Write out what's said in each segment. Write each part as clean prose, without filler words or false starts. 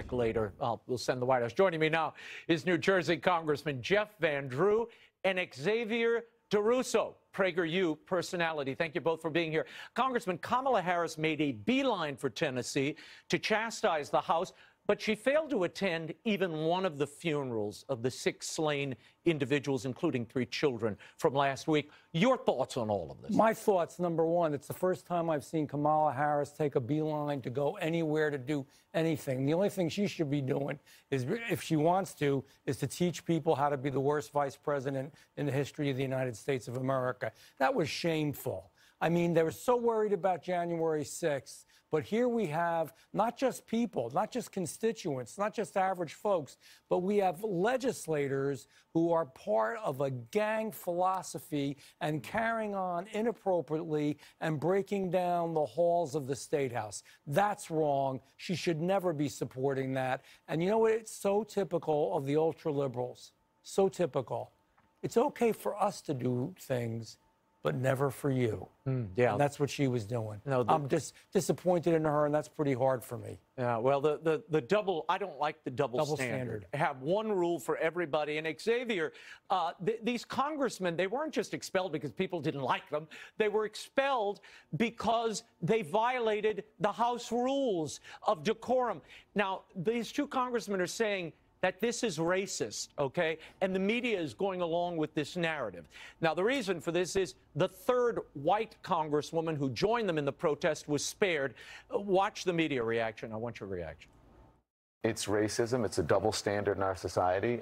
check later. We'll send the White House. Joining me now is New Jersey Congressman Jeff Van Drew and Xavier DeRusso, PragerU personality. Thank you both for being here. Congressman, Kamala Harris made a beeline for Tennessee to chastise the House, but she failed to attend even one of the funerals of the 6 slain individuals, including 3 children, from last week. Your thoughts on all of this? My thoughts, number one, it's the first time I've seen Kamala Harris take a beeline to go anywhere to do anything. The only thing she should be doing is, if she wants to, is to teach people how to be the worst vice president in the history of the United States of America. That was shameful. I mean, they were so worried about January 6th. But here we have not just people, not just constituents, not just average folks, but we have legislators who are part of a gang philosophy and carrying on inappropriately and breaking down the halls of the State House. That's wrong. She should never be supporting that. And you know what? It's so typical of the ultra-liberals. So typical. It's okay for us to do things, but never for you. Yeah, and that's what she was doing. No, I'm just disappointed in her, and that's pretty hard for me. Yeah, well, I don't like the double standard. Have one rule for everybody. And Xavier, these congressmen, they weren't just expelled because people didn't like them. They were expelled because they violated the House rules of decorum. Now, these 2 congressmen are saying that this is racist, okay? And the media is going along with this narrative. Now, the reason for this is the 3rd white congresswoman who joined them in the protest was spared. Watch the media reaction. I want your reaction. It's racism. It's a double standard in our society.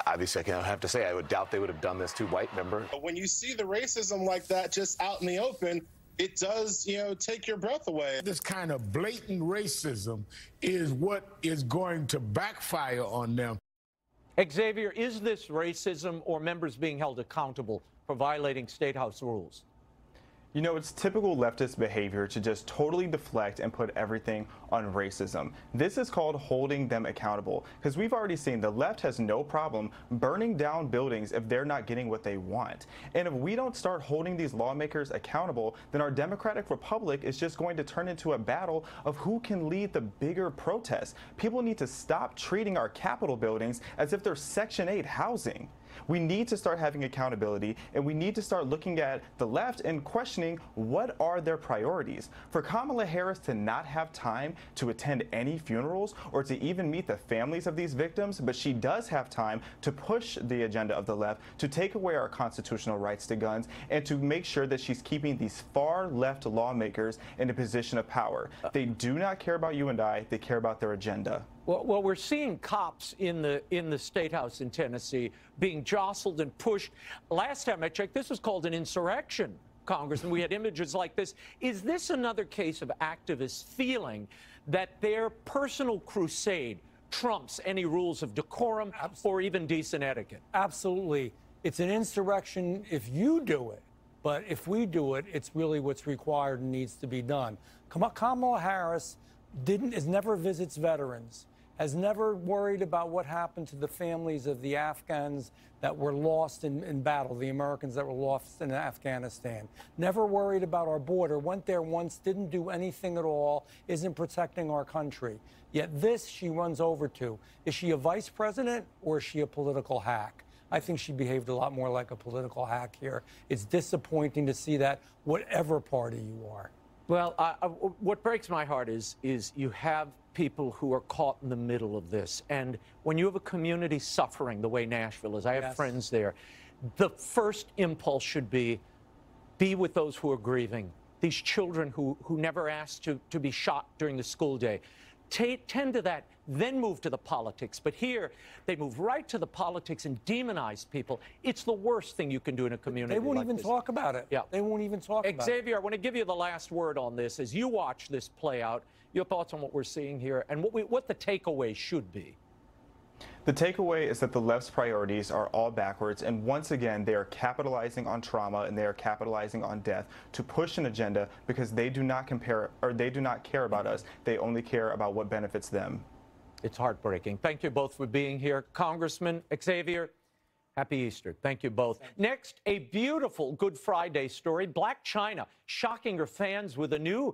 Obviously, I have to say, I would doubt they would have done this to white members. When you see the racism like that just out in the open, it does, take your breath away. This kind of blatant racism is what is going to backfire on them. Xavier, is this racism or members being held accountable for violating State House rules? You know, it's typical leftist behavior to just totally deflect and put everything on racism. This is called holding them accountable, because we've already seen the left has no problem burning down buildings if they're not getting what they want. And if we don't start holding these lawmakers accountable, then our democratic republic is just going to turn into a battle of who can lead the bigger protests. People need to stop treating our Capitol buildings as if they're Section 8 housing. We need to start having accountability, and we need to start looking at the left and questioning what are their priorities. For Kamala Harris to not have time to attend any funerals or to even meet the families of these victims, but she does have time to push the agenda of the left, to take away our constitutional rights to guns, and to make sure that she's keeping these far left lawmakers in a position of power. They do not care about you and I, they care about their agenda. Well, we're seeing cops in the State House in Tennessee being jostled and pushed. Last time I checked, this was called an insurrection, Congressman. We had images like this. Is this another case of activists feeling that their personal crusade trumps any rules of decorum or even decent etiquette? Absolutely. It's an insurrection if you do it. But if we do it, it's really what's required and needs to be done. Kamala Harris has never visits veterans, has never worried about what happened to the families of the Afghans that were lost in battle, the Americans that were lost in Afghanistan, never worried about our border, went there once, didn't do anything at all, isn't protecting our country. Yet this she runs over to. Is she a vice president or is she a political hack? I think she behaved a lot more like a political hack here. It's disappointing to see that, whatever party you are. Well, what breaks my heart is you have people who are caught in the middle of this. And when you have a community suffering the way Nashville is, I have friends there, the first impulse should be with those who are grieving, these children who never asked to be shot during the school day. Tend to that, then move to the politics. But here, they move right to the politics and demonize people. It's the worst thing you can do in a community like this. They won't even talk about it. Yeah. They won't even talk about it. Xavier, I want to give you the last word on this. As you watch this play out, your thoughts on what we're seeing here and what the takeaway should be. The takeaway is that the left's priorities are all backwards, and once again, they are capitalizing on trauma and they are capitalizing on death to push an agenda because they do not care about us. They only care about what benefits them. It's heartbreaking. Thank you both for being here. Congressman Xavier, happy Easter. Thank you both. Next, a beautiful Good Friday story. Blac Chyna shocking her fans with a new